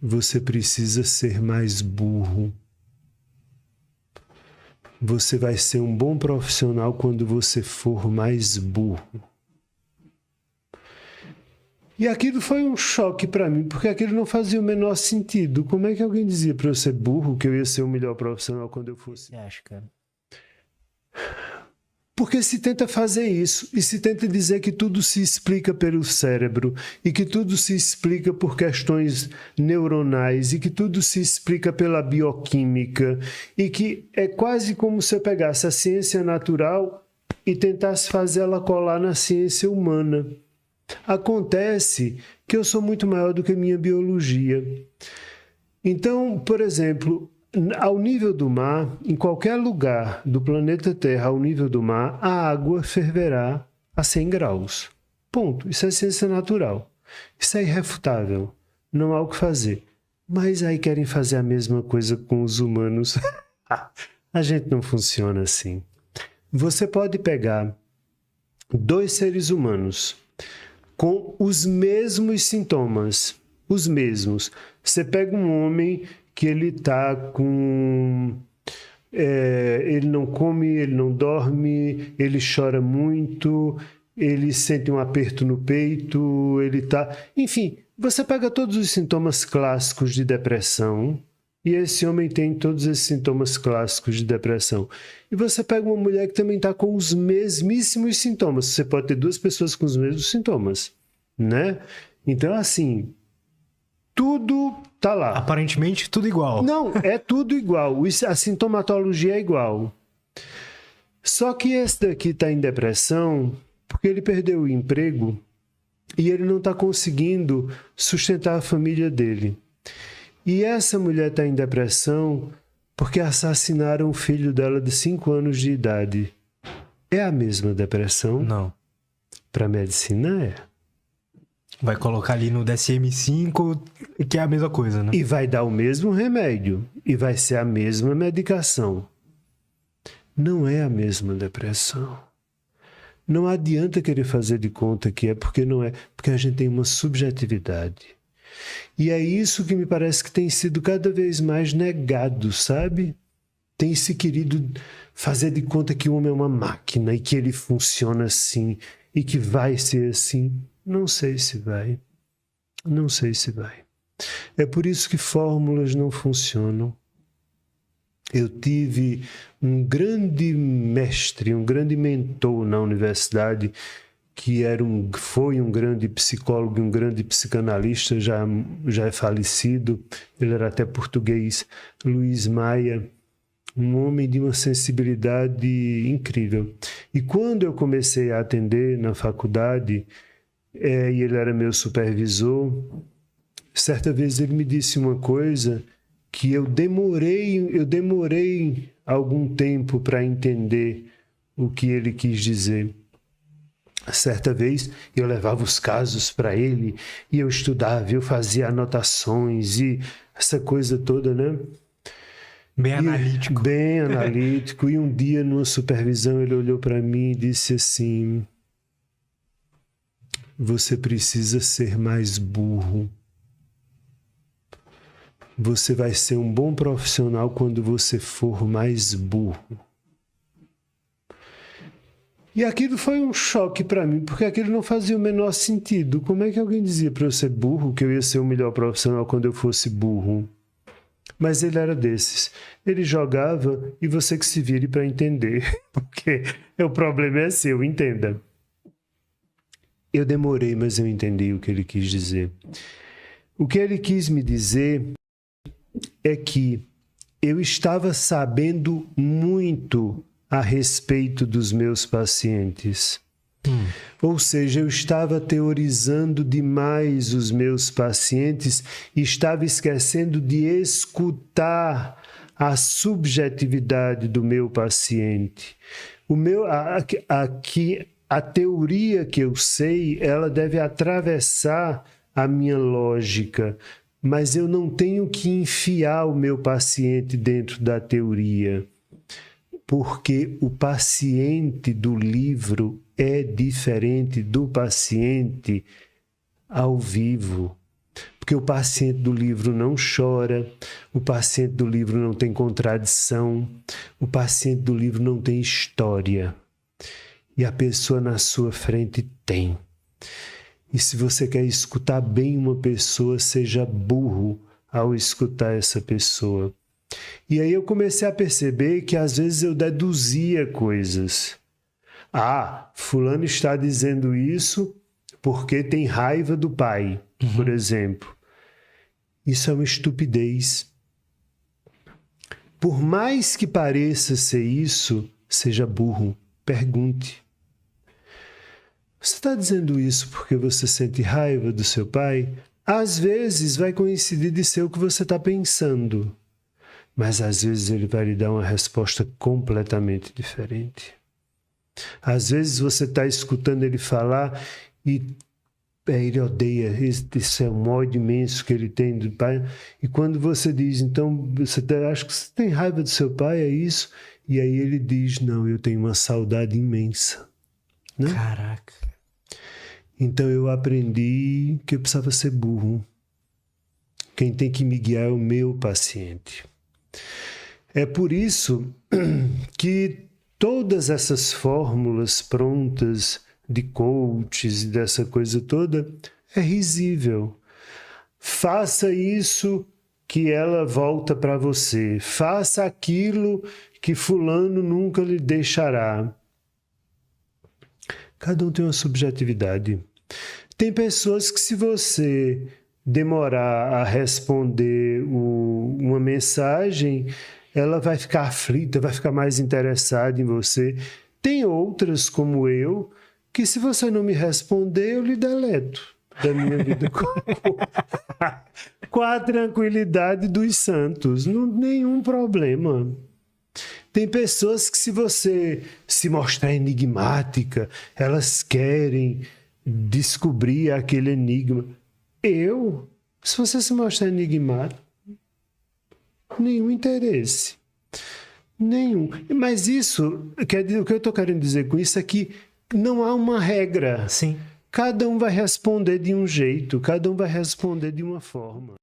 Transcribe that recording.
Você precisa ser mais burro. Você vai ser um bom profissional quando você for mais burro. E aquilo foi um choque para mim, porque aquilo não fazia o menor sentido. Como é que alguém dizia para eu ser burro que eu ia ser o melhor profissional quando eu fosse? Você acha, cara? Porque se tenta fazer isso e se tenta dizer que tudo se explica pelo cérebro e que tudo se explica por questões neuronais e que tudo se explica pela bioquímica e que é quase como se eu pegasse a ciência natural e tentasse fazer ela colar na ciência humana. Acontece que eu sou muito maior do que minha biologia. Então, por exemplo, ao nível do mar, em qualquer lugar do planeta Terra, ao nível do mar, a água ferverá a 100 graus. Ponto. Isso é ciência natural. Isso é irrefutável. Não há o que fazer. Mas aí querem fazer a mesma coisa com os humanos. A gente não funciona assim. Você pode pegar 2 seres humanos com os mesmos sintomas, os mesmos. Você pega um homem que ele está com... ele não come, ele não dorme, ele chora muito, ele sente um aperto no peito, ele está... Enfim, você pega todos os sintomas clássicos de depressão, e esse homem tem todos esses sintomas clássicos de depressão. E você pega uma mulher que também está com os mesmíssimos sintomas. Você pode ter 2 pessoas com os mesmos sintomas, né? Então, assim, tudo tá lá. Aparentemente, tudo igual. Não, é tudo igual. A sintomatologia é igual. Só que esse daqui está em depressão porque ele perdeu o emprego e ele não está conseguindo sustentar a família dele. E essa mulher está em depressão porque assassinaram o filho dela de 5 anos de idade. É a mesma depressão? Não. Para a medicina é. Vai colocar ali no DSM-5, que é a mesma coisa, né? E vai dar o mesmo remédio. E vai ser a mesma medicação. Não é a mesma depressão. Não adianta querer fazer de conta que é, porque não é. Porque a gente tem uma subjetividade. E é isso que me parece que tem sido cada vez mais negado, sabe? Tem se querido fazer de conta que o homem é uma máquina e que ele funciona assim e que vai ser assim. Não sei se vai. Não sei se vai. É por isso que fórmulas não funcionam. Eu tive um grande mestre, um grande mentor na universidade, que foi um grande psicólogo e um grande psicanalista, já é falecido, ele era até português, Luiz Maia, um homem de uma sensibilidade incrível. E quando eu comecei a atender na faculdade, e ele era meu supervisor, certa vez ele me disse uma coisa que eu demorei algum tempo para entender o que ele quis dizer. Certa vez eu levava os casos para ele e eu estudava, eu fazia anotações e essa coisa toda, né? Bem analítico. Bem analítico. E um dia, numa supervisão, ele olhou para mim e disse assim: você precisa ser mais burro. Você vai ser um bom profissional quando você for mais burro. E aquilo foi um choque para mim, porque aquilo não fazia o menor sentido. Como é que alguém dizia para eu ser burro que eu ia ser o melhor profissional quando eu fosse burro? Mas ele era desses. Ele jogava e você que se vire para entender, porque o problema é seu, entenda. Eu demorei, mas eu entendi o que ele quis dizer. O que ele quis me dizer é que eu estava sabendo muito a respeito dos meus pacientes. Ou seja, eu estava teorizando demais os meus pacientes e estava esquecendo de escutar a subjetividade do meu paciente. A teoria que eu sei, ela deve atravessar a minha lógica, mas eu não tenho que enfiar o meu paciente dentro da teoria, porque o paciente do livro é diferente do paciente ao vivo. Porque Porque o paciente do livro não chora, o paciente do livro não tem contradição, o paciente do livro não tem história. E a pessoa na sua frente tem. E se você quer escutar bem uma pessoa, seja burro ao escutar essa pessoa. E aí eu comecei a perceber que às vezes eu deduzia coisas. Fulano está dizendo isso porque tem raiva do pai, por exemplo. Isso é uma estupidez. Por mais que pareça ser isso, seja burro. Pergunte. Você está dizendo isso porque você sente raiva do seu pai? Às vezes vai coincidir de ser o que você está pensando. Mas às vezes ele vai lhe dar uma resposta completamente diferente. Às vezes você está escutando ele falar e ele odeia, esse é um ódio imenso que ele tem do pai. E quando você diz, então, acho que você tem raiva do seu pai, é isso? E aí ele diz, não, eu tenho uma saudade imensa. Né? Caraca. Então eu aprendi que eu precisava ser burro. Quem tem que me guiar é o meu paciente. É por isso que todas essas fórmulas prontas de coaches e dessa coisa toda é risível. Faça isso que ela volta para você. Faça aquilo que fulano nunca lhe deixará. Cada um tem uma subjetividade. Tem pessoas que se você demorar a responder uma mensagem, ela vai ficar aflita, vai ficar mais interessada em você. Tem outras, como eu, que se você não me responder, eu lhe deleto da minha vida com a tranquilidade dos santos. Não, nenhum problema. Tem pessoas que se você se mostrar enigmática, elas querem descobrir aquele enigma. Se você se mostrar enigmático, nenhum interesse. Nenhum. Mas isso, o que eu estou querendo dizer com isso é que não há uma regra. Sim. Cada um vai responder de um jeito, cada um vai responder de uma forma.